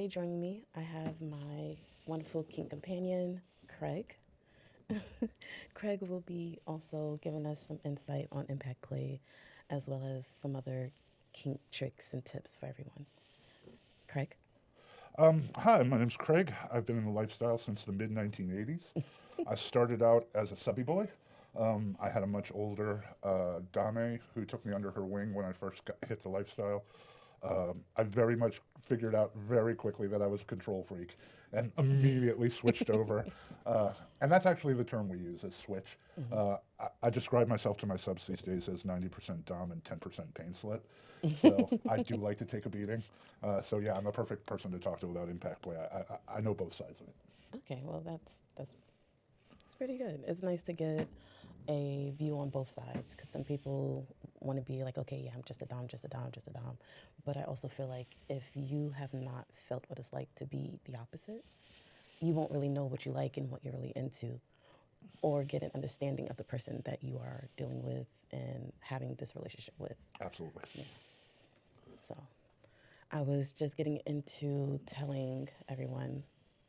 today joining me, I have my wonderful kink companion, Craig. Craig will be also giving us some insight on impact play, as well as some other kink tricks and tips for everyone. Craig? Hi, my name's Craig. I've been in the lifestyle since the mid 1980s. I started out as a subby boy. I had a much older dame who took me under her wing when I first hit the lifestyle. I very much figured out very quickly that I was a control freak and immediately switched over. And that's actually the term we use, is switch. I describe myself to my subs these days as 90% dom and 10% pain slut. So I do like to take a beating. So yeah, I'm a perfect person to talk to about impact play. I know both sides of it. Okay, well that's pretty good. It's nice to get a view on both sides because some people want to be like, okay, yeah, I'm just a dom, just a dom, just a dom. But I also feel like if you have not felt what it's like to be the opposite, you won't really know what you like and what you're really into, or get an understanding of the person that you are dealing with and having this relationship with. Absolutely. Yeah. So I was just getting into telling everyone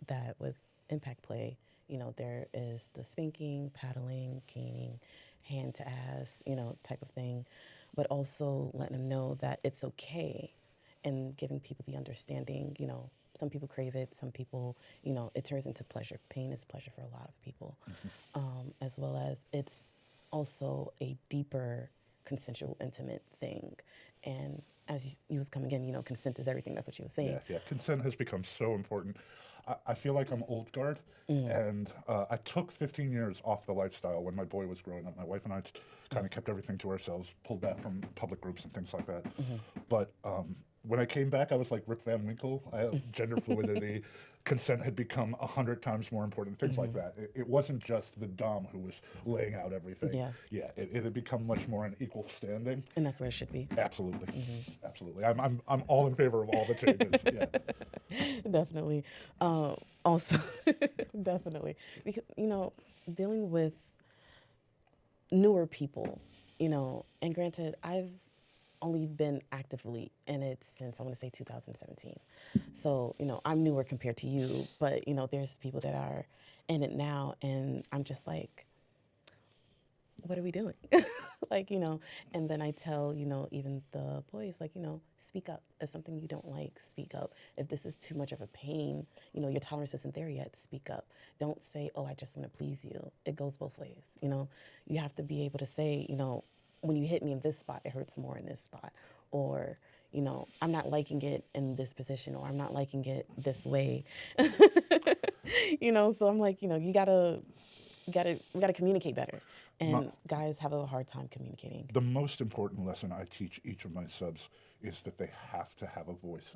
that with impact play, there is the spanking, paddling, caning, hand to ass, type of thing, but also letting them know that it's okay and giving people the understanding, some people crave it, some people, it turns into pleasure. Pain is pleasure for a lot of people, as well as it's also a deeper consensual, intimate thing. And as you was coming in, consent is everything. That's what you were saying. Yeah. Consent has become so important. I feel like I'm old guard, and I took 15 years off the lifestyle when my boy was growing up. My wife and I kind of kept everything to ourselves, pulled back from public groups and things like that. But when I came back, I was like Rip Van Winkle. I have gender fluidity. Consent had become 100 times more important, things like that. It wasn't just the dom who was laying out everything. Yeah. It had become much more an equal standing. And that's where it should be. Absolutely. Absolutely. I'm all in favor of all the changes. Yeah. Definitely. Also, definitely. Because, dealing with newer people, and granted, I've only been actively in it since I want to say 2017. So, I'm newer compared to you, but, there's people that are in it now, and I'm just like, what are we doing? Like, and then I tell, even the boys, like, speak up. If something you don't like, speak up. If this is too much of a pain, your tolerance isn't there yet, speak up. Don't say, oh, I just want to please you. It goes both ways, You have to be able to say, when you hit me in this spot, it hurts more in this spot. Or, I'm not liking it in this position, or I'm not liking it this way. So I'm like, you gotta we gotta communicate better. And guys have a hard time communicating. The most important lesson I teach each of my subs is that they have to have a voice,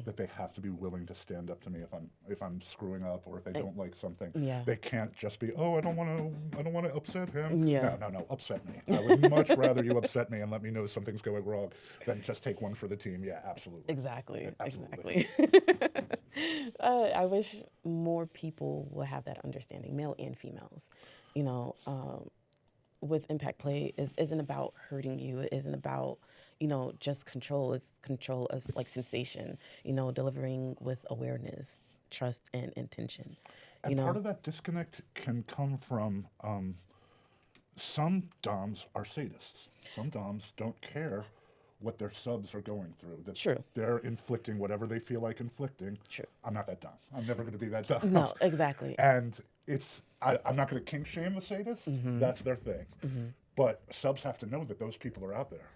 that they have to be willing to stand up to me if I'm screwing up or if they don't like something. Yeah. They can't just be, oh, I don't want to upset him. Yeah. No, upset me. I would much rather you upset me and let me know something's going wrong than just take one for the team. Yeah, absolutely. Exactly. I wish more people will have that understanding, male and females. With impact play isn't about hurting you. It isn't about, just control. It's control of like sensation, delivering with awareness, trust, and intention. And part of that disconnect can come from some DOMs are sadists. Some DOMs don't care what their subs are going through. That True. They're inflicting whatever they feel like inflicting. True. I'm not that dumb. I'm never going to be that dumb. No, exactly. And I'm not going to kink shame the sadists. That's their thing. But subs have to know that those people are out there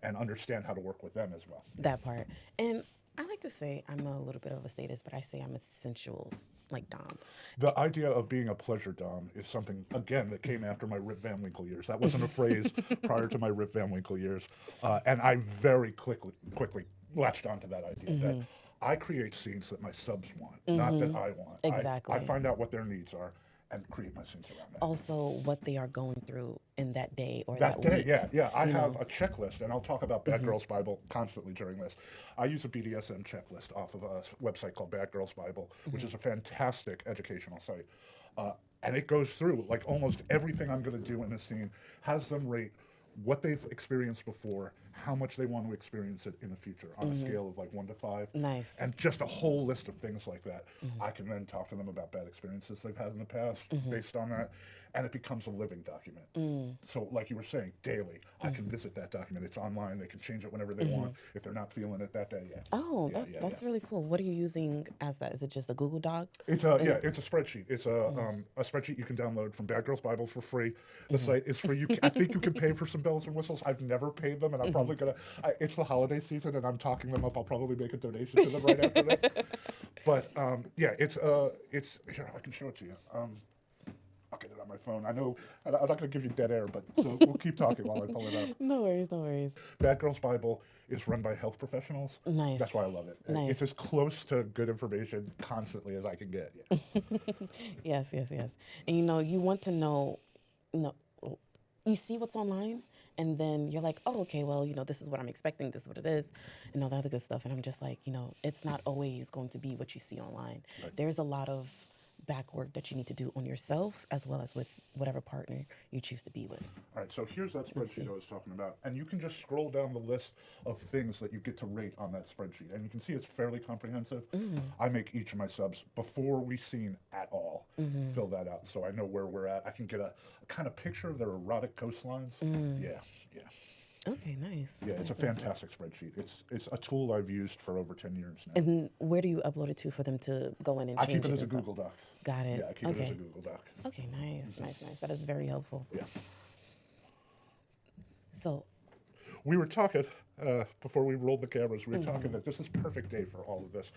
and understand how to work with them as well. That part. And I like to say I'm a little bit of a sadist, but I say I'm a sensual, like dom. The idea of being a pleasure dom is something, again, that came after my Rip Van Winkle years. That wasn't a phrase prior to my Rip Van Winkle years. And I very quickly latched onto that idea that I create scenes that my subs want, not that I want. Exactly. I find out what their needs are and create my scenes around that. Also, what they are going through in that day or That that day, week. yeah. I have a checklist, and I'll talk about Bad Girls Bible constantly during this. I use a BDSM checklist off of a website called Bad Girls Bible, which is a fantastic educational site. And it goes through, like, almost everything I'm going to do in this scene, has them rate what they've experienced before how much they want to experience it in the future on a scale of like 1 to 5. Nice. And just a whole list of things like that. I can then talk to them about bad experiences they've had in the past based on that. And it becomes a living document. So, like you were saying, daily, I can visit that document. It's online. They can change it whenever they want. If they're not feeling it that day, yeah. Oh, Yeah, that's really cool. What are you using as that? Is it just a Google Doc? It's a it's a spreadsheet. It's a spreadsheet you can download from Bad Girls Bible for free. The site is free. I think you can pay for some bells and whistles. I've never paid them, and I'm probably gonna. It's the holiday season, and I'm talking them up. I'll probably make a donation to them right after this. But yeah, it's here. I can show it to you. I'll get it on my phone. I know I'm not going to give you dead air, but so we'll keep talking while I pull it up. No worries, no worries. Bad Girls Bible is run by health professionals. Nice. That's why I love it. Nice. It's as close to good information constantly as I can get. Yeah. Yes, yes, yes. And you want to know, you know, you see what's online, and then you're like, oh, okay, well, this is what I'm expecting, this is what it is, and all the other good stuff. And I'm just like, it's not always going to be what you see online. Right. There's a lot of back work that you need to do on yourself as well as with whatever partner you choose to be with. All right, so here's that spreadsheet I was talking about. And you can just scroll down the list of things that you get to rate on that spreadsheet. And you can see it's fairly comprehensive. I make each of my subs, before we scene at all, fill that out so I know where we're at. I can get a kind of picture of their erotic coastlines. Yeah, yeah. Okay, nice. Yeah, it's a fantastic spreadsheet. It's a tool I've used for over 10 years now. And where do you upload it to for them to go in and I change keep it as a and stuff? Google Doc. Got it. Yeah, I keep it as a Google Doc. Okay, nice, nice, nice. That is very helpful. Yeah. So, We were talking, before we rolled the cameras, we were talking that this is perfect day for all of this.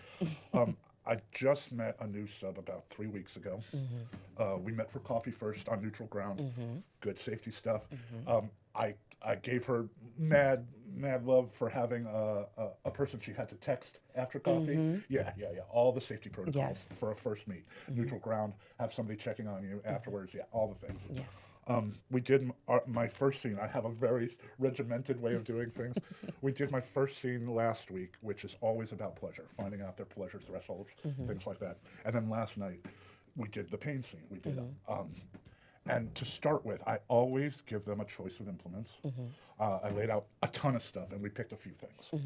I just met a new sub about 3 weeks ago. We met for coffee first on neutral ground. Good safety stuff. I gave her mad love for having a person she had to text after coffee. Yeah. All the safety protocols Yes. for a first meet. Neutral ground, have somebody checking on you afterwards. Yeah, all the things. yes. We did my first scene. I have a very regimented way of doing things. We did my first scene last week, which is always about pleasure, finding out their pleasure thresholds, things like that. And then last night, we did the pain scene. We did and to start with, I always give them a choice of implements. I laid out a ton of stuff, and we picked a few things.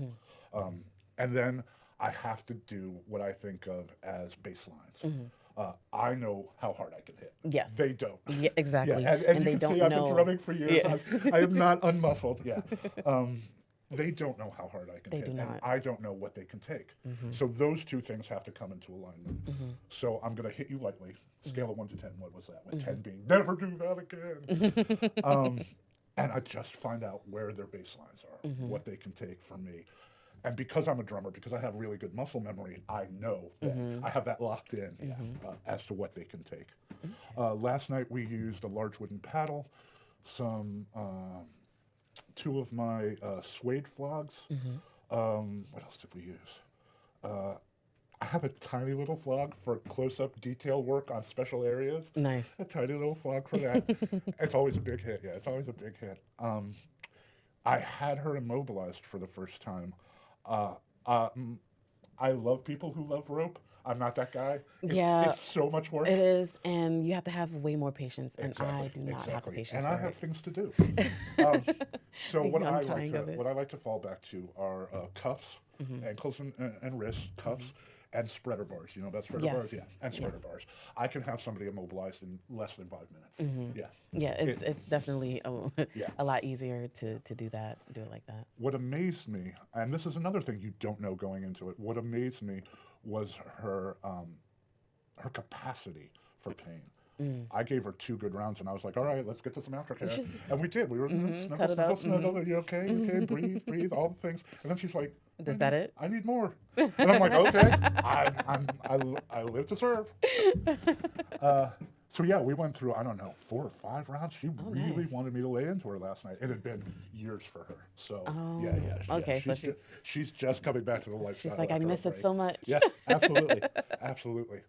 And then I have to do what I think of as baselines. I know how hard I can hit. Yes. They don't. Yeah, exactly. Yeah, and you they can don't see I've know. been drumming for years. Yeah. I am not unmuscled. Yeah. They don't know how hard I can They hit, do and not. I don't know what they can take. So those two things have to come into alignment. So I'm going to hit you lightly. Scale of 1 to 10. What was that? With 10 being never do that again. And I just find out where their baselines are, what they can take from me. And because I'm a drummer, because I have really good muscle memory, I know that I have that locked in as to what they can take. Last night we used a large wooden paddle, some 2 of my suede flogs. What else did we use? I have a tiny little flog for close-up detail work on special areas. Nice. A tiny little flog for that. It's always a big hit. Yeah, it's always a big hit. I had her immobilized for the first time. I love people who love rope. I'm not that guy. It's so much work. It is, and you have to have way more patience, and Exactly, I do not have the patience and for I it. have things to do. So what I like to fall back to are cuffs, ankles and wrists, cuffs, and spreader bars. You know about spreader bars? Yeah, and spreader bars. I can have somebody immobilized in less than 5 minutes. Yeah. Yeah, it's definitely a lot easier to do it like that. What amazed me, and this is another thing you don't know going into it, what amazed me was her capacity for pain. I gave her 2 good rounds, and I was like, all right, let's get to some aftercare. And we did. We were snuggle. Are you okay? You okay? Breathe, all the things. And then she's like, Is that it? I need more. And I'm like, okay, I live to serve. So yeah, we went through, I don't know, 4 or 5 rounds. She really nice. wanted me to lay into her last night. It had been years for her. So Okay, so she's just coming back to the lifestyle. She's like, I miss it so much. Yes, absolutely.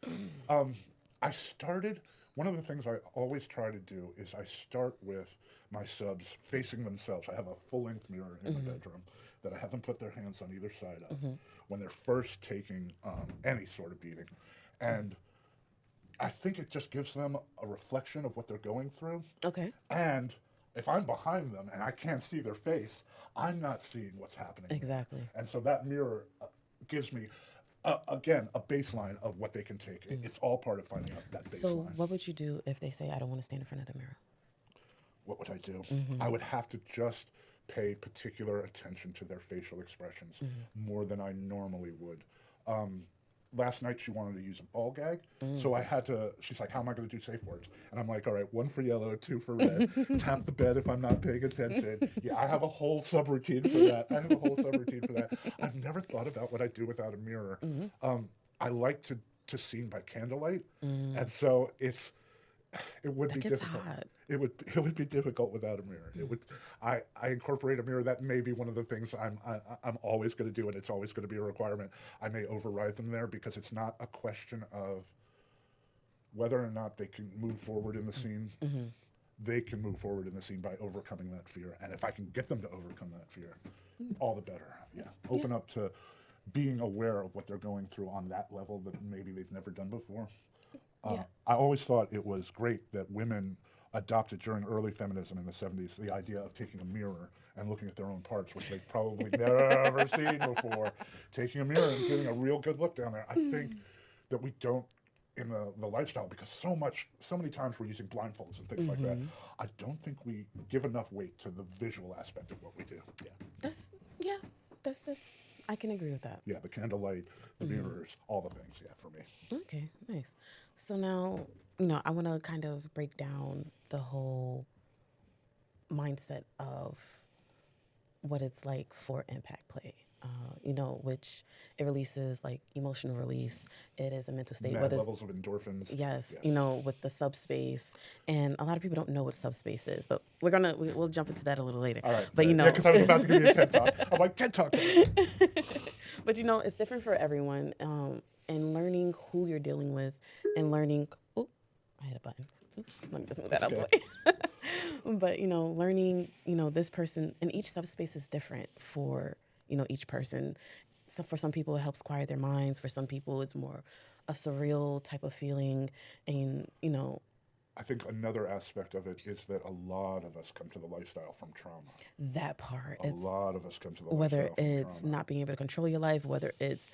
I started, one of the things I always try to do is I start with my subs facing themselves. I have a full-length mirror in my bedroom that I have them put their hands on either side of when they're first taking any sort of beating. And I think it just gives them a reflection of what they're going through. Okay. And if I'm behind them and I can't see their face, I'm not seeing what's happening. Exactly. And so that mirror gives me, again, a baseline of what they can take. It's all part of finding out that So baseline. what would you do if they say, I don't want to stand in front of the mirror? What would I do? I would have to just pay particular attention to their facial expressions more than I normally would. Last night she wanted to use a ball gag, so I had to. She's like, "How am I going to do safe words?" And I'm like, "All right, 1 for yellow, 2 for red. Tap the bed if I'm not paying attention." Yeah, I have a whole subroutine for that. I've never thought about what I do without a mirror. I like to scene by candlelight, and so it would That be gets difficult. hot. It would be difficult without a mirror. It would. I incorporate a mirror. That may be one of the things I'm always going to do, and it's always going to be a requirement. I may override them there because it's not a question of whether or not they can move forward in the scene. They can move forward in the scene by overcoming that fear, and if I can get them to overcome that fear, all the better. Yeah, open up to being aware of what they're going through on that level that maybe they've never done before. Yeah. I always thought it was great that women adopted during early feminism in the 70s the idea of taking a mirror and looking at their own parts, which they've probably never seen before. Taking a mirror and getting a real good look down there. I think that we don't in the lifestyle because so many times we're using blindfolds and things like that. I don't think we give enough weight to the visual aspect of what we do. Yeah. That's I can agree with that. Yeah, the candlelight, the mirrors, all the things, yeah, for me. Okay, nice. So now, I want to kind of break down the whole mindset of what it's like for impact play. Which it releases like emotional release. It is a mental state. Mad levels of endorphins. Yes, with the subspace, and a lot of people don't know what subspace is, but we'll jump into that a little later. All right. But yeah, because I was about to give you a TED talk. I'm like, TED talk. But it's different for everyone, and learning who you're dealing with, and learning. Oh, I hit a button. Oops, let me just move that out of the way. But learning, this person, and each subspace is different for each person. So for some people, it helps quiet their minds. For some people, it's more a surreal type of feeling, and I think another aspect of it is that a lot of us come to the lifestyle from trauma. that part. A lot of us come to the Whether lifestyle from it's trauma. not being able to control your life, whether it's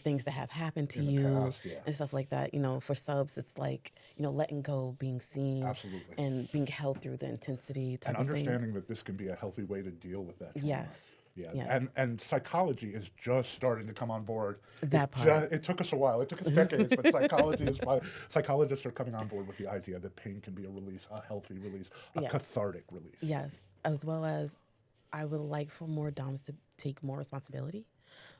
things that have happened to In the you past, yeah. and stuff like that. For subs, it's like letting go, being seen, Absolutely. and being held through the intensity type And of thing. understanding that this can be a healthy way to deal with that trauma. Yes. Yeah, Yes. and psychology is just starting to come on board. That part. It took us a while. It took us decades, but psychologists are coming on board with the idea that pain can be a release, a healthy release, a Yes. cathartic release. Yes, as well as I would like for more doms to take more responsibility.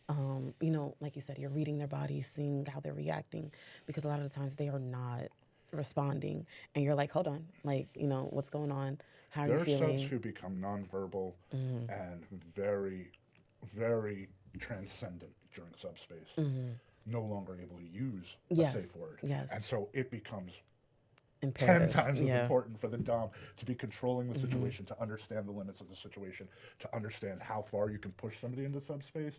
Like you said, you're reading their bodies, seeing how they're reacting, because a lot of the times they are not responding, and you're like, hold on, like, what's going on? How are There you are feeling? subs who become nonverbal and very, very transcendent during subspace. No longer able to use a Yes, safe word. yes. And so it becomes 10 Imperative. times as Yeah. important for the Dom to be controlling the situation, to understand the limits of the situation, to understand how far you can push somebody into subspace,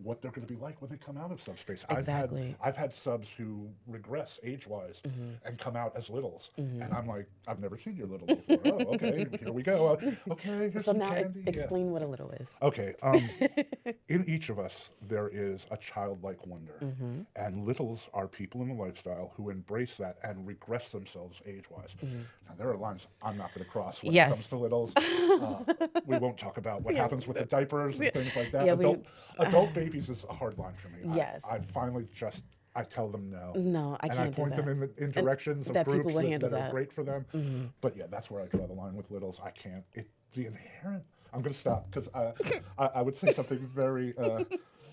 what they're going to be like when they come out of subspace. Exactly. I've had subs who regress age-wise and come out as littles. And I'm like, I've never seen your little before. Oh, okay, here we go. Okay, here's So some now candy. Yeah. explain what a little is. Okay. In each of us, there is a childlike wonder. And littles are people in the lifestyle who embrace that and regress themselves age-wise. Now, there are lines I'm not going to cross when Yes. it comes to littles. We won't talk about what happens with the diapers and things like that. Yeah, Adult babies is a hard line for me. Yes. I finally I tell them no. No, I and can't do I point that. them in directions of that people groups will that handle are that. great for them. But yeah, that's where I draw the line with littles. I can't. The inherent. I'm going to stop because I would say something very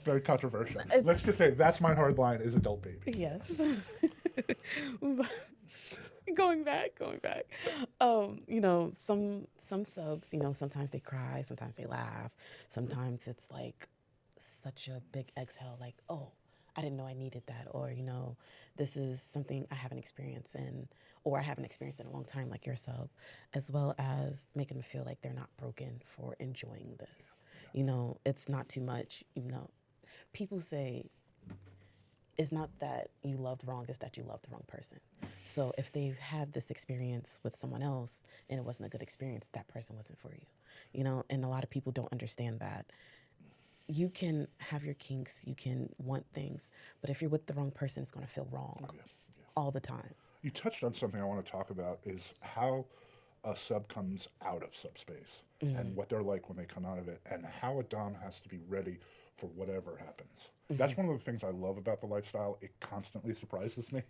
very controversial. Let's just say that's my hard line is adult babies. Yes. going back. Some subs, sometimes they cry, sometimes they laugh, sometimes it's like such a big exhale, like, oh, I didn't know I needed that, or this is something I haven't experienced in, or I haven't experienced in a long time, like your sub, as well as making them feel like they're not broken for enjoying this. It's not too much. People say it's not that you loved wrong, it's that you loved the wrong person. So if they've had this experience with someone else and it wasn't a good experience, that person wasn't for you. You know, and a lot of people don't understand that. You can have your kinks, you can want things, but if you're with the wrong person, it's going to feel wrong Yeah, yeah. all the time. You touched on something I want to talk about is how a sub comes out of subspace and what they're like when they come out of it, and how a dom has to be ready for whatever happens. That's one of the things I love about the lifestyle. It constantly surprises me.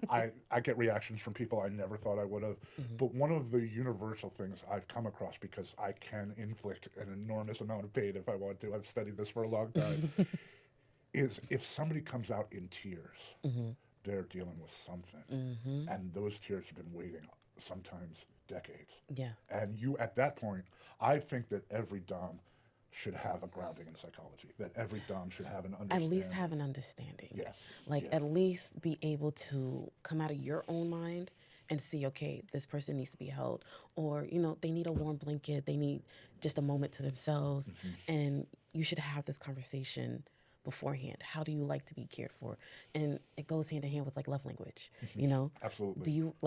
I get reactions from people I never thought I would have. But one of the universal things I've come across, because I can inflict an enormous amount of pain if I want to, I've studied this for a long time, is if somebody comes out in tears, they're dealing with something. And those tears have been waiting sometimes decades. Yeah. And you, at that point, I think that every Dom should have a grounding in psychology, that every Dom should have an At understanding. least have an understanding. Yes. Like, yes. at least be able to come out of your own mind and see, okay, this person needs to be held. Or, you know, they need a warm blanket. They need just a moment to themselves. And you should have this conversation beforehand. How do you like to be cared for? And it goes hand in hand with like love language, you know? Absolutely.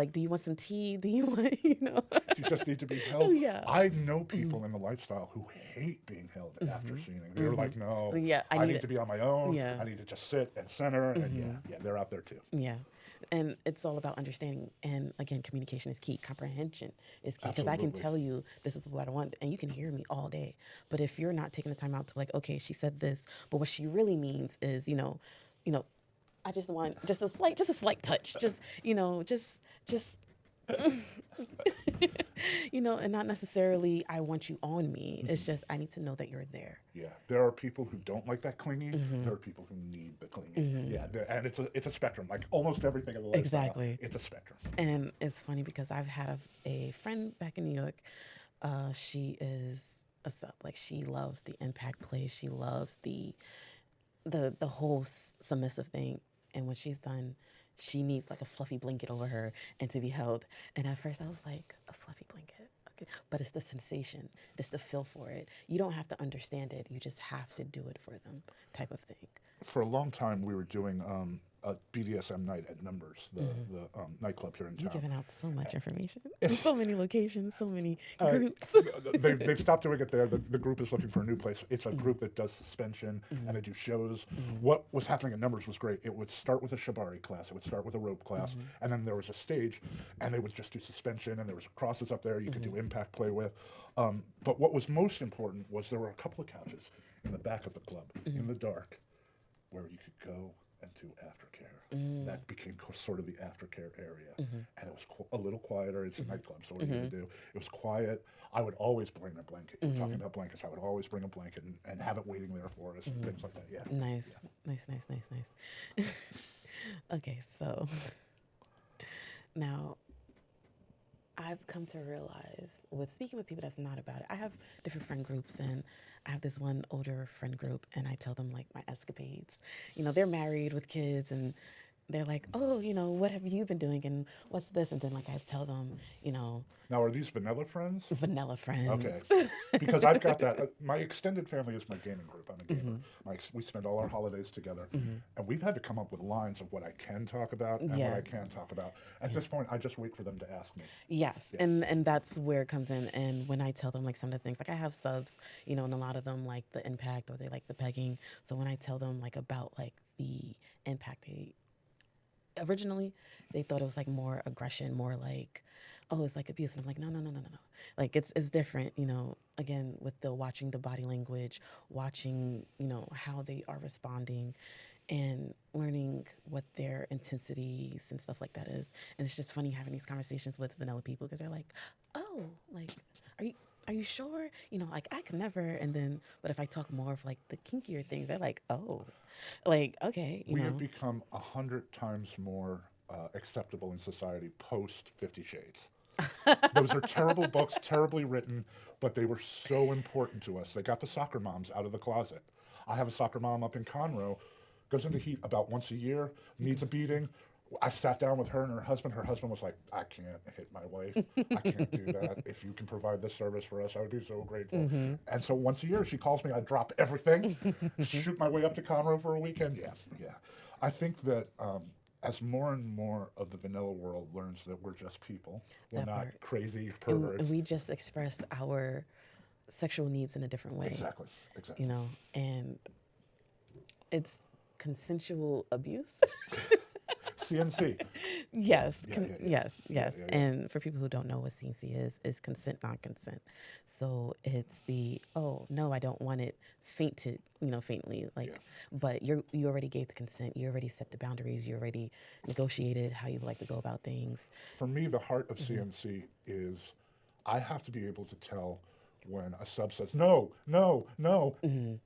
Do you want some tea? Do you want, you know? You just need to be held. Yeah. I know people in the lifestyle who hate being held after seeing. They're like, no, Yeah, I need to be on my own. Yeah. I need to just sit and center. And yeah, they're out there too. Yeah. And it's all about understanding. And again, communication is key. Comprehension is key. Because I can Absolutely. tell you this is what I want, and you can hear me all day. But if you're not taking the time out to like, okay, she said this, but what she really means is, you know, I just want just a slight touch. Just, just and not necessarily I want you on me. It's just I need to know that you're there. Yeah, there are people who don't like that clingy. There are people who need the clingy. Yeah, and it's a spectrum. Like almost everything in the lifestyle, Exactly. it's a spectrum. And it's funny because I've had a friend back in New York. She is a sub. Like she loves the impact play. She loves the whole submissive thing. And when she's done, she needs like a fluffy blanket over her and to be held. And at first I was like, a fluffy blanket? Okay. But it's the sensation. It's the feel for it. You don't have to understand it. You just have to do it for them type of thing. For a long time, we were doing a BDSM night at Numbers, the nightclub here in You're town. giving out so much information. So many locations, so many Uh, groups. They've stopped doing it there. The group is looking for a new place. It's a group that does suspension and they do shows. What was happening at Numbers was great. It would start with a shibari class. It would start with a rope class. And then there was a stage and they would just do suspension and there was crosses up there you could do impact play with. But what was most important was there were a couple of couches in the back of the club in the dark where you could go and do aftercare. That became sort of the aftercare area. And it was a little quieter. It's a nightclub, so what are you going to do? It was quiet. I would always bring a blanket. You're talking about blankets. I would always bring a blanket and have it waiting there for us and things like that. Yeah. Nice. Okay, so now I've come to realize with speaking with people that's not about it, I have different friend groups and I have this one older friend group and I tell them like my escapades. You know, they're married with kids and they're like, oh, what have you been doing and what's this? And then like I tell them, Now, are these vanilla friends? vanilla friends. Okay. Because I've got that. My extended family is my gaming group. I'm a gamer. We spend all our holidays together. And we've had to come up with lines of what I can talk about and what I can't talk about. At this point, I just wait for them to ask me. Yes. And that's where it comes in. And when I tell them like some of the things, like I have subs, and a lot of them like the impact or they like the pegging. So when I tell them like about like the impact, originally they thought it was like more aggression, more like, oh, it's like abuse. And I'm like, no. Like it's different, again, with the watching the body language, watching, how they are responding and learning what their intensities and stuff like that is. And it's just funny having these conversations with vanilla people because they're like, oh, like, are you sure? Like I could never. And then, but if I talk more of like the kinkier things, they're like, oh, like, okay, We have become 100 times more acceptable in society post 50 Shades. Those are terrible books, terribly written, but they were so important to us. They got the soccer moms out of the closet. I have a soccer mom up in Conroe, goes into heat about once a year, needs a beating. I sat down with her and her husband. Her husband was like, I can't hit my wife. I can't do that. If you can provide this service for us, I would be so grateful. And so once a year, she calls me. I drop everything, shoot my way up to Conroe for a weekend. Yeah. I think that as more and more of the vanilla world learns that we're just people, we're That not part. crazy And perverts. we just express our sexual needs in a different way, Exactly, you exactly. know, and it's consensual abuse. CNC. Yes, Yeah, yeah, yeah, yes, yeah, yes. yeah, yeah. And for people who don't know what CNC is consent, non-consent. So it's the, oh no, I don't want it fainted, faintly, Yeah. like, but you already gave the consent, you already set the boundaries, you already negotiated how you would like to go about things. For me, the heart of CNC is I have to be able to tell when a sub says no, no, no,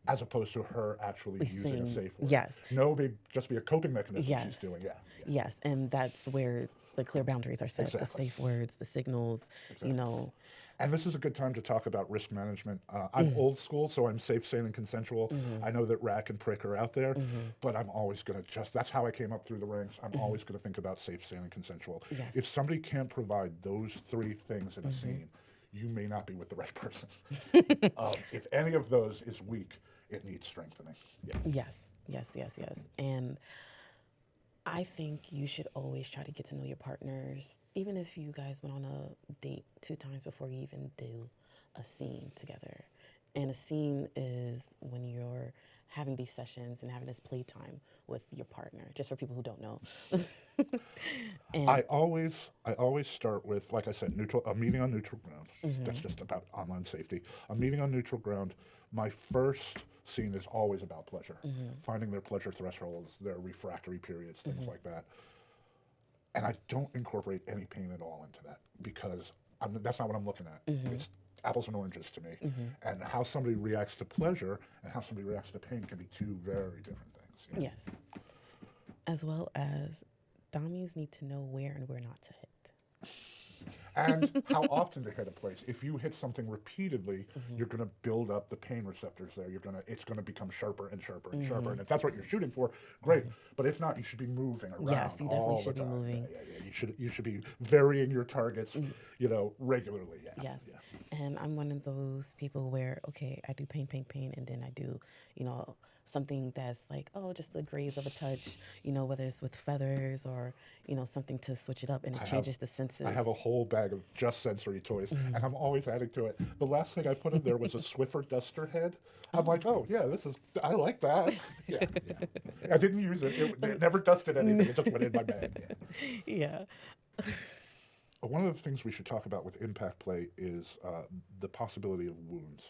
as opposed to her actually We using a sing, safe word. yes, No, may just be a coping mechanism she's yes, doing. Yeah, yeah, yes, and that's where the clear boundaries are set, the exactly, safe words, the signals, you exactly. know. And this is a good time to talk about risk management. I'm old school, so I'm safe, sane, and consensual. I know that rack and prick are out there, but I'm always going to that's how I came up through the ranks. I'm always going to think about safe, sane, and consensual. If Yes. somebody can't provide those three things in a scene, you may not be with the right person. If any of those is weak, it needs strengthening. Yeah. Yes, yes, yes, yes. And I think you should always try to get to know your partners, even if you guys went on a date 2 times before you even do a scene together. And a scene is when you're having these sessions and having this playtime with your partner, just for people who don't know. And I always start with, like I said, neutral a meeting on neutral ground. That's just about online safety. A meeting on neutral ground. My first scene is always about pleasure, finding their pleasure thresholds, their refractory periods, things like that. And I don't incorporate any pain at all into that because that's not what I'm looking at. It's apples and oranges to me. And how somebody reacts to pleasure and how somebody reacts to pain can be two very different things. Yeah. yes, as well as Dommies need to know where and where not to hit. And how often to hit a place. If you hit something repeatedly, you're going to build up the pain receptors there. It's going to become sharper and sharper and sharper. And if that's what you're shooting for, great. But if not, you should be moving around Yes, you definitely all the should be time. moving. Yeah, yeah, yeah. You should be varying your targets, regularly. Yeah. Yes. Yeah. And I'm one of those people where, okay, I do pain, pain, pain, and then I do, something that's like, oh, just the graze of a touch, whether it's with feathers or, something to switch it up and it I have changes the senses. I have a whole bag of just sensory toys, and I'm always adding to it. The last thing I put in there was a Swiffer duster head. I'm like, oh yeah, I like that. Yeah, yeah. I didn't use it. It never dusted anything. It just went in my bag. Yeah. Yeah. One of the things we should talk about with impact play is the possibility of wounds.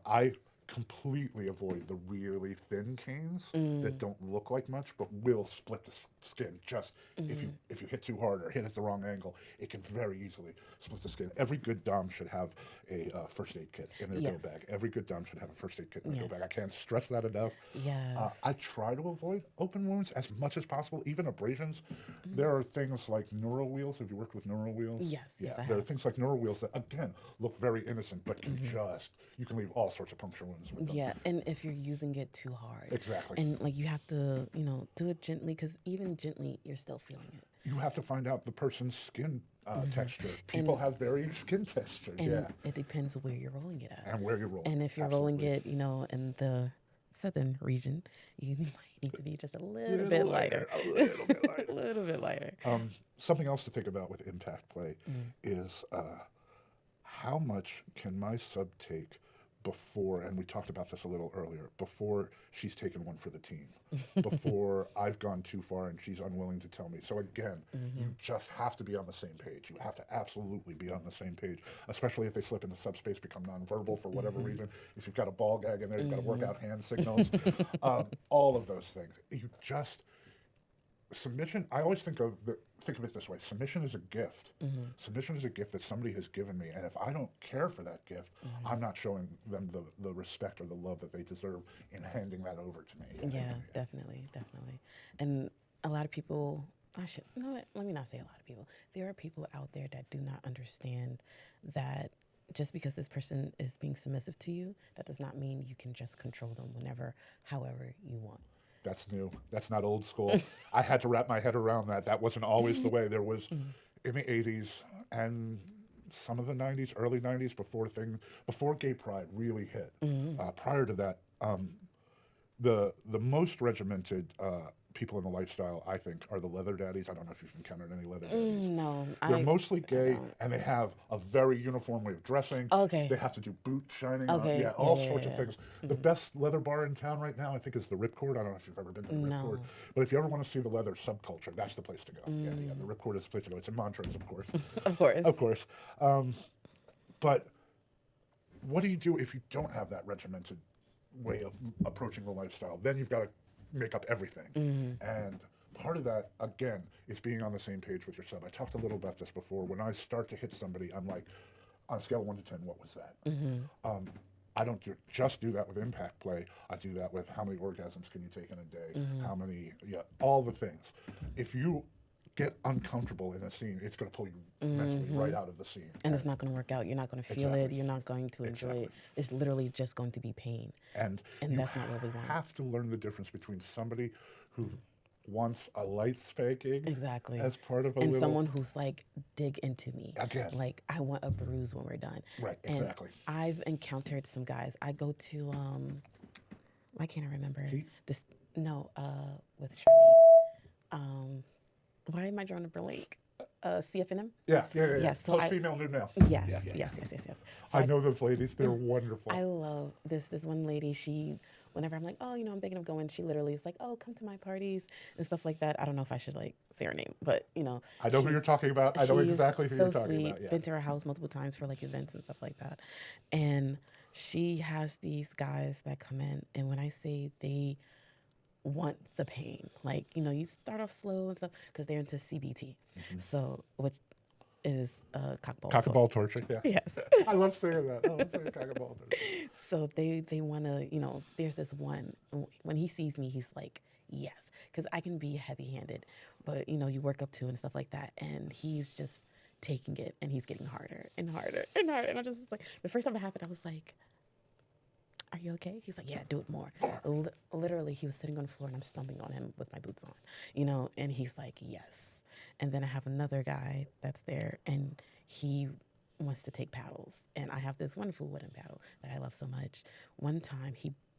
I completely avoid the really thin canes that don't look like much but will split the skin. Just if you hit too hard or hit at the wrong angle, it can very easily split the skin. Every good dom should have a first aid kit in their go Yes. bag. Every good dom should have a first aid kit in their go Yes. bag. I can't stress that enough. Yes. I try to avoid open wounds as much as possible, even abrasions. There are things like neural wheels. Have you worked with neural wheels? Yes, Yeah, yes, I there are have. things like neural wheels that, again, look very innocent, but you can leave all sorts of puncture wounds with them. Yeah, and if you're using it too hard. Exactly. And like you have to, do it gently because even gently, you're still feeling it. You have to find out the person's skin texture. People have varying skin textures, And yeah. it depends where you're rolling it at. And where you're rolling. And if you're rolling it, in the southern region, you might need to be just a little bit lighter. A little bit lighter. A little bit lighter. Something else to think about with impact play is how much can my sub take before, and we talked about this a little earlier, before she's taken one for the team, before I've gone too far and she's unwilling to tell me. So again, you just have to be on the same page. You have to absolutely be on the same page, especially if they slip into subspace, become nonverbal for whatever reason. If you've got a ball gag in there, you've got to work out hand signals, all of those things. Submission, I always think of it this way. Submission is a gift. Submission is a gift that somebody has given me, and if I don't care for that gift, I'm not showing them the respect or the love that they deserve in handing that over to me. Yeah, definitely, definitely. And a lot of people, let me not say a lot of people. There are people out there that do not understand that just because this person is being submissive to you, that does not mean you can just control them whenever, however you want. That's new. That's not old school. I had to wrap my head around that. That wasn't always the way. There was in the 80s and some of the 90s, early 90s, before gay pride really hit. Prior to that, the most regimented people in the lifestyle, I think, are the leather daddies. I don't know if you've encountered any leather daddies. No, They're mostly I gay, don't. and they have a very uniform way of dressing. Okay. They have to do boot shining, Okay. Yeah. all Yeah. sorts of Yeah. things. The best leather bar in town right now, I think, is the Ripcord. I don't know if you've ever been to the Ripcord, No. but if you ever want to see the leather subculture, that's the place to go. Yeah, yeah, the Ripcord is the place to go. It's in Montrose, of course. Of course. Of course. But what do you do if you don't have that regimented way of approaching the lifestyle? Then you've got to make up everything. And part of that, again, is being on the same page with your sub. I talked a little about this before. When I start to hit somebody, I'm like, on a scale of 1 to 10, what was that? I don't just do that with impact play. I do that with how many orgasms can you take in a day, how many, all the things. If you get uncomfortable in a scene, it's going to pull you mentally right out of the scene. And it's not going to work out. You're not going to feel it. You're not going to enjoy it. It's literally just going to be pain. And that's not what we want. You have to learn the difference between somebody who wants a light spanking Exactly. as part of a and little... someone who's like, dig into me. Again. Like, I want a bruise when we're done. Right, exactly. And I've encountered some guys. I go to, why can't I remember? Heat? With Charlene. Why am I drawing a blank? CFNM? Yeah. Yes, so Plus female, nude male. Yes. So I know those ladies. They're wonderful. I love this one lady. She, whenever I'm like, oh, I'm thinking of going, she literally is like, oh, come to my parties and stuff like that. I don't know if I should like say her name, but I know who you're talking about. I know exactly who you're talking sweet, about. Yeah. Been to her house multiple times for like events and stuff like that. And she has these guys that come in, and when I say they want the pain, like, you start off slow and stuff because they're into CBT. So, which is cockball torture, yeah. Yes. I love saying that. I love saying cockball torture. So they want to, there's this one, when he sees me, he's like, yes, because I can be heavy-handed, but, you work up to and stuff like that, and he's just taking it, and he's getting harder and harder and harder, and I'm just like, the first time it happened, I was like, are you okay? He's like, yeah, do it more. Literally, he was sitting on the floor, and I'm stomping on him with my boots on, and he's like, yes. And then I have another guy that's there, and he wants to take paddles. And I have this wonderful wooden paddle that I love so much. One time,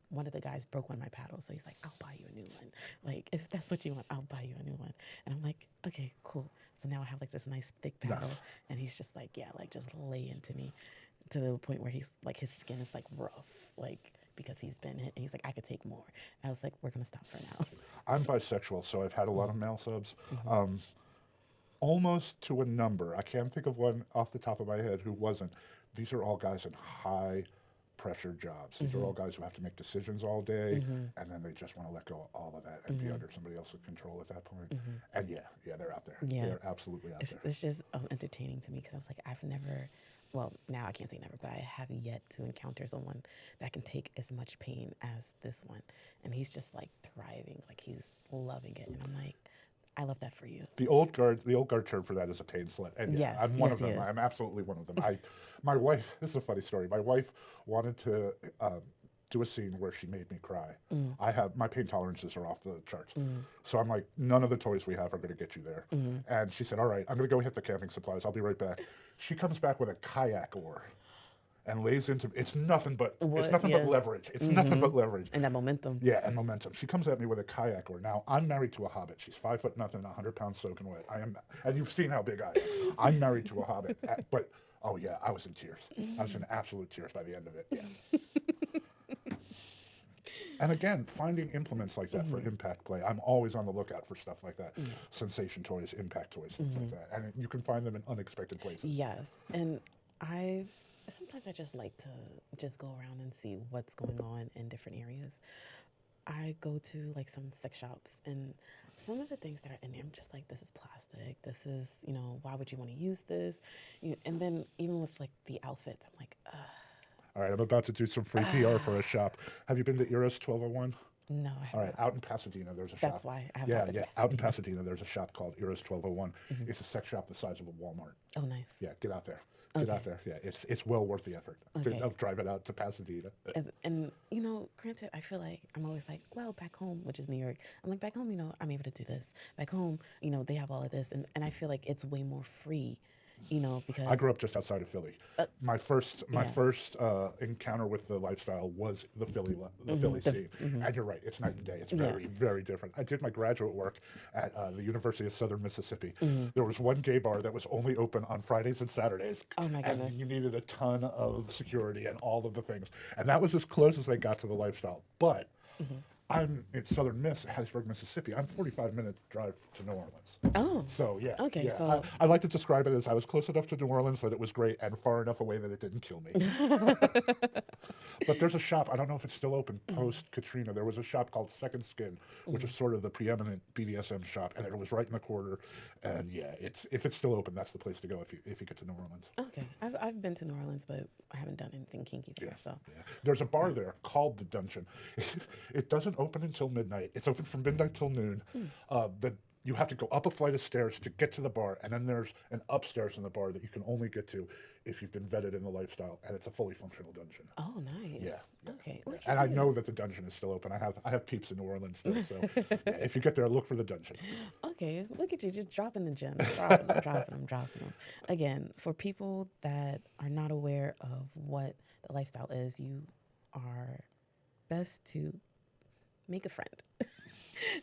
one of the guys broke one of my paddles, so he's like, I'll buy you a new one. Like, if that's what you want, I'll buy you a new one. And I'm like, okay, cool. So now I have like this nice thick paddle, and he's just like, yeah, like just lay into me, to the point where he's like, his skin is like rough, like, because he's been hit. And he's like, I could take more. And I was like, we're going to stop for now. I'm bisexual, so I've had a lot of male subs. Almost to a number. I can't think of one off the top of my head who wasn't. These are all guys in high pressure jobs. These are all guys who have to make decisions all day, and then they just want to let go of all of that and be under somebody else's control at that point. And they're out there. Yeah. They're absolutely out there. It's just entertaining to me, because I was like, I've never, well, now I can't say never, but I have yet to encounter someone that can take as much pain as this one. And he's just like thriving, like he's loving it. And I'm like, I love that for you. The old guard term for that is a pain slut. And Yes, I'm one yes, of them. he is. I'm absolutely one of them. My wife, this is a funny story. My wife wanted to do a scene where she made me cry. My pain tolerances are off the charts. So I'm like, none of the toys we have are going to get you there. And she said, all right, I'm going to go hit the camping supplies. I'll be right back. She comes back with a kayak oar and lays into, it's nothing but leverage. It's nothing but leverage. And that momentum. Yeah, and momentum. She comes at me with a kayak oar. Now, I'm married to a hobbit. She's 5 foot nothing, 100 pounds soaking wet. And you've seen how big I am. I'm married to a hobbit. But, oh yeah, I was in tears. I was in absolute tears by the end of it. Yeah. And again, finding implements like that for impact play. I'm always on the lookout for stuff like that. Sensation toys, impact toys, things like that. And you can find them in unexpected places. Yes. And sometimes I just like to just go around and see what's going on in different areas. I go to like some sex shops, and some of the things that are in there, I'm just like, this is plastic. This is, why would you want to use this? And then even with like the outfits, I'm like, ugh. All right, I'm about to do some free PR for a shop. Have you been to Eros 1201? No, I haven't. All right, out in Pasadena, there's a shop. That's why I haven't. Out in Pasadena, there's a shop called Eros 1201. It's a sex shop the size of a Walmart. Oh, nice. Yeah, get out there. Get out there. Yeah, it's well worth the effort. Okay. I'll drive it out to Pasadena. And granted, I feel like I'm always like, well, back home, which is New York, I'm like, back home, I'm able to do this. Back home, they have all of this. And I feel like it's way more free I because grew up just outside of Philly. My first encounter with the lifestyle was the Philly scene. And you're right, it's night and day. It's very, very different. I did my graduate work at the University of Southern Mississippi. There was one gay bar that was only open on Fridays and Saturdays. Oh my And goodness. you needed a ton of security and all of the things. And that was as close as they got to the lifestyle. But I'm in Southern Hattiesburg, Mississippi. I'm 45 minutes drive to New Orleans. Oh, So yeah. okay, yeah. so I like to describe it as I was close enough to New Orleans that it was great and far enough away that it didn't kill me. But there's a shop, I don't know if it's still open post Katrina. There was a shop called Second Skin, which is sort of the preeminent BDSM shop, and it was right in the corner. And yeah, if it's still open, that's the place to go if you get to New Orleans. okay. I've been to New Orleans, but I haven't done anything kinky there. So Yeah. There's a bar there called the Dungeon. It doesn't open until midnight. It's open from midnight till noon. You have to go up a flight of stairs to get to the bar, and then there's an upstairs in the bar that you can only get to if you've been vetted in the lifestyle, and it's a fully functional dungeon. oh, nice. Yeah. Okay. Look And at I you. know that the dungeon is still open. I have peeps in New Orleans still, so yeah, if you get there, look for the dungeon. Okay, look at you just dropping the gems, dropping them. Again, for people that are not aware of what the lifestyle is, you are best to make a friend.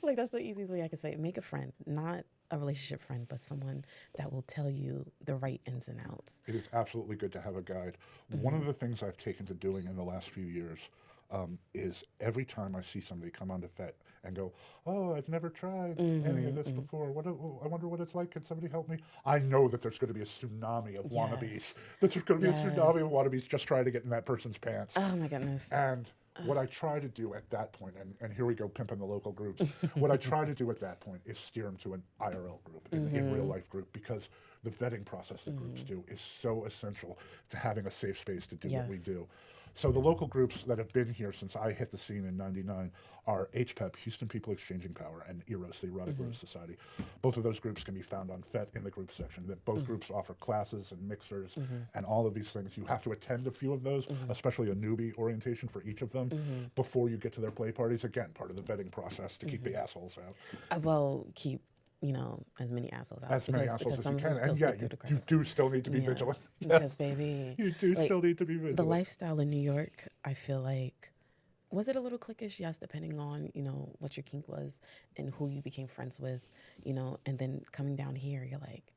Like, that's the easiest way I can say it. Make a friend, not a relationship friend, but someone that will tell you the right ins and outs. It is absolutely good to have a guide. One of the things I've taken to doing in the last few years is every time I see somebody come onto FET and go, oh, I've never tried any of this before. I wonder what it's like. Can somebody help me? I know that there's going to be a tsunami of wannabes. That there's going to be a tsunami of wannabes just trying to get in that person's pants. Oh my goodness. And what I try to do at that point, and here we go pimping the local groups, what I try to do at that point is steer them to an IRL group, in real life group, because the vetting process that groups do is so essential to having a safe space to do what we Yes. do. So the local groups that have been here since I hit the scene in '99 are HPEP, Houston People Exchanging Power, and EROS, the Erotic Rose Society. Both of those groups can be found on FET in the group section. That both groups offer classes and mixers and all of these things. You have to attend a few of those, especially a newbie orientation for each of them, before you get to their play parties. Again, part of the vetting process to keep the assholes out. Well, keep, as many assholes out. As many because assholes as some you of them can. still And yeah, slip through the you cracks. do still need to be Yeah, vigilant. Because, baby, You do like, still need to be vigilant. the lifestyle in New York, I feel like, was it a little cliquish? Yes, depending on, what your kink was and who you became friends with, and then coming down here, you're like,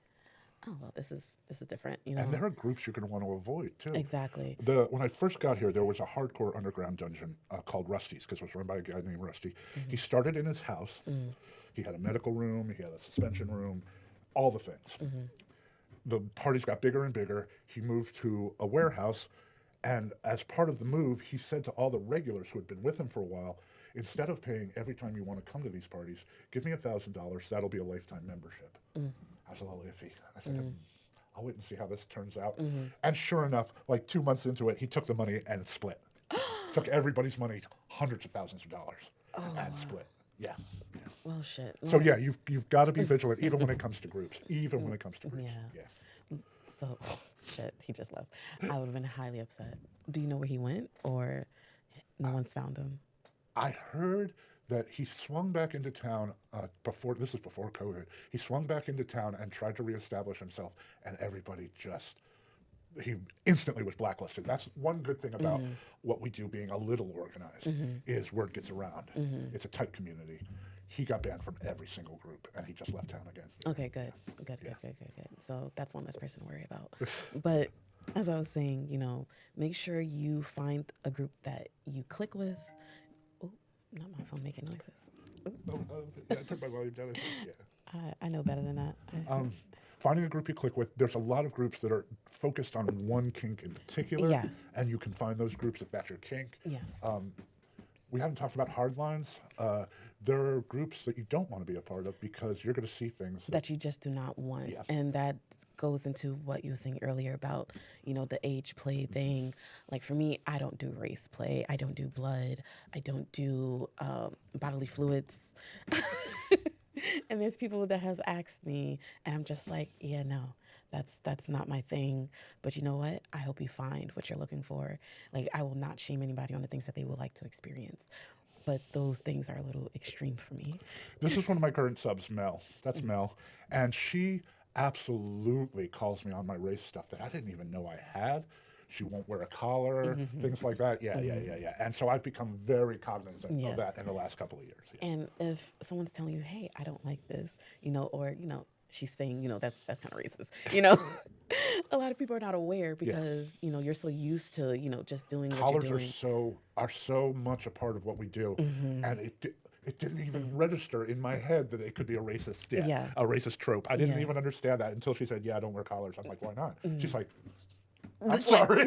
oh, well, this is different, And there are groups you're going to want to avoid, too. Exactly. When I first got here, there was a hardcore underground dungeon called Rusty's, because it was run by a guy named Rusty. He started in his house. He had a medical room. He had a suspension room, all the things. The parties got bigger and bigger. He moved to a warehouse, and as part of the move, he said to all the regulars who had been with him for a while, instead of paying every time you want to come to these parties, give me $1,000. That'll be a lifetime membership. I was a little iffy. I said, I'll wait and see how this turns out. And sure enough, like 2 months into it, he took the money and split. Took everybody's money, hundreds of thousands of dollars, and split. Yeah. Well, shit. So yeah, you've got to be vigilant, even when it comes to groups. Even when it comes to groups. Yeah. So, shit, he just left. I would have been highly upset. Do you know where he went, or no one's found him? I heard that he swung back into town before COVID. He swung back into town and tried to reestablish himself, and everybody he instantly was blacklisted. That's one good thing about what we do being a little organized, is word gets around. It's a tight community. He got banned from every single group, and he just left town again. Okay, good. So that's one less person to worry about. But as I was saying, make sure you find a group that you click with. Oh, not my phone making noises. Yeah, I took my volume down. Yeah. I know better than that. Finding a group you click with, there's a lot of groups that are focused on one kink in particular. Yes. And you can find those groups if that's your kink. Yes. We haven't talked about hardlines. There are groups that you don't want to be a part of because you're going to see things that you just do not want. Yes. And that goes into what you were saying earlier about, the age play thing. Like for me, I don't do race play. I don't do blood. I don't do bodily fluids. And there's people that have asked me, and I'm just like, yeah, no, that's not my thing. But you know what? I hope you find what you're looking for. Like, I will not shame anybody on the things that they would like to experience. But those things are a little extreme for me. This is one of my current subs, Mel. That's Mel. And she absolutely calls me on my race stuff that I didn't even know I had. She won't wear a collar, things like that. Yeah, yeah, yeah, yeah. And so I've become very cognizant of Yeah. that in the last couple of years. Yeah. And if someone's telling you, "Hey, I don't like this," or she's saying, that's kind of racist, a lot of people are not aware Yeah. because you're so used to just doing what you're Collars doing. are so much a part of what we do, and it didn't even register in my head that it could be a racist, Yeah. a racist trope. I didn't Yeah. even understand that until she said, "Yeah, I don't wear collars." I'm like, "Why not?" She's like, "I'm Like, sorry."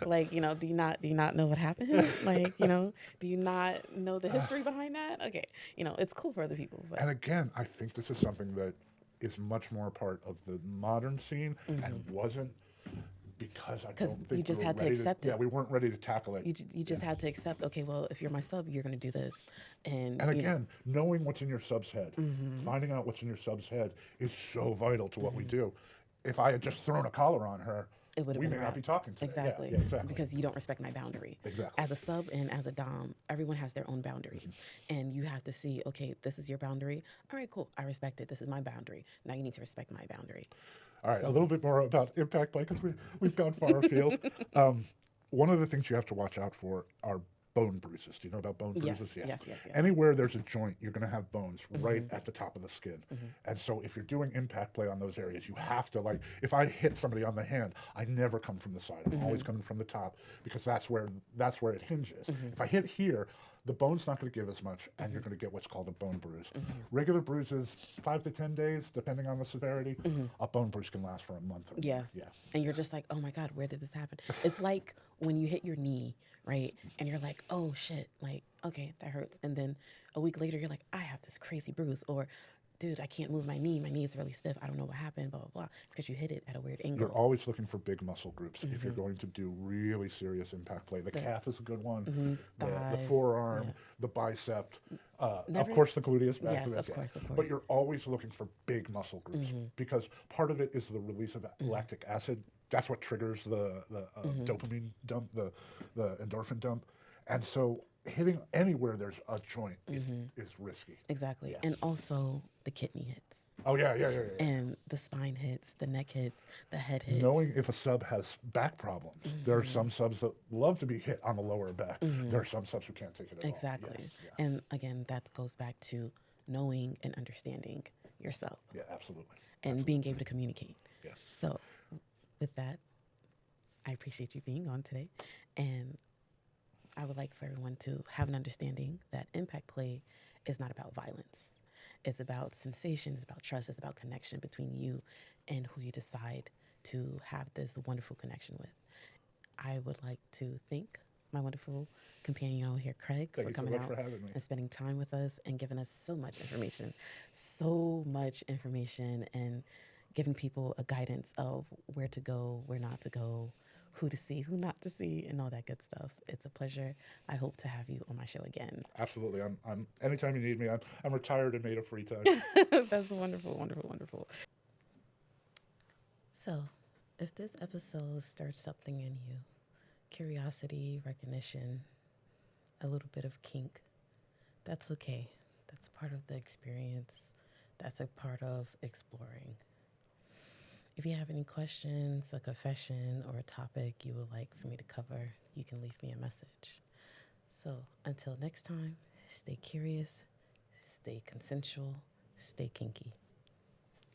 like, do you not know what happened? Like, do you not know the history behind that? Okay, it's cool for other people, but And again, I think this is something that is much more a part of the modern scene and wasn't because I 'cause don't you think we just were had to ready accept yeah, it. we weren't ready to tackle it. You just had to accept. Okay, well, if you're my sub, you're gonna do this, and And again, knowing what's in your sub's head, finding out what's in your sub's head is so vital to what we do. If I had just thrown a collar on her, it would have we been may a not wrap. be talking today. Exactly. Yeah, exactly. Because you don't respect my boundary. Exactly. As a sub and as a dom, everyone has their own boundaries. And you have to see, okay, this is your boundary. All right, cool. I respect it. This is my boundary. Now you need to respect my boundary. All right, a So, little bit more about impact play because we've gone far afield. One of the things you have to watch out for are bone bruises. Do you know about bone bruises? yes, yes, yes, yes. Anywhere there's a joint, you're going to have bones right at the top of the skin. And so if you're doing impact play on those areas, you have to if I hit somebody on the hand, I never come from the side. I'm always coming from the top because that's where it hinges. If I hit here, the bone's not going to give as much, and you're going to get what's called a bone bruise. Regular bruises, 5 to 10 days, depending on the severity. A bone bruise can last for a month. Or Yeah. more. Yeah. And you're just like, oh my God, where did this happen? It's like when you hit your knee, right? And you're like, oh shit, like, okay, that hurts. And then a week later, you're like, I have this crazy bruise. Or, dude, I can't move my knee. My knee is really stiff. I don't know what happened, blah, blah, blah. It's because you hit it at a weird angle. You're always looking for big muscle groups if you're going to do really serious impact play. The calf is a good one, the Thighs, forearm, yeah. the bicep, of Never- course the gluteus. Yes, of course, of But course. you're always looking for big muscle groups because part of it is the release of lactic acid. That's what triggers the dopamine dump, the endorphin dump. And so hitting anywhere there's a joint is risky. Exactly. Yeah. And also the kidney hits. Oh, yeah. And the spine hits, the neck hits, the head hits. Knowing if a sub has back problems. There are some subs that love to be hit on the lower back. There are some subs who can't take it at all. Exactly. Yes, yeah. And again, that goes back to knowing and understanding yourself Yeah, absolutely. and being able to communicate. Yes. So, with that, I appreciate you being on today. And I would like for everyone to have an understanding that impact play is not about violence. It's about sensation, it's about trust, it's about connection between you and who you decide to have this wonderful connection with. I would like to thank my wonderful companion over here, Craig, Thank for you so coming much out for having me. and spending time with us and giving us so much information and giving people a guidance of where to go, where not to go, who to see, who not to see, and all that good stuff. It's a pleasure. I hope to have you on my show again. Absolutely. I'm anytime you need me, I'm retired and made of free time. That's wonderful, wonderful, wonderful. So, if this episode stirred something in you, curiosity, recognition, a little bit of kink, that's okay. That's part of the experience. That's a part of exploring. If you have any questions, a confession, or a topic you would like for me to cover, you can leave me a message. So until next time, stay curious, stay consensual, stay kinky.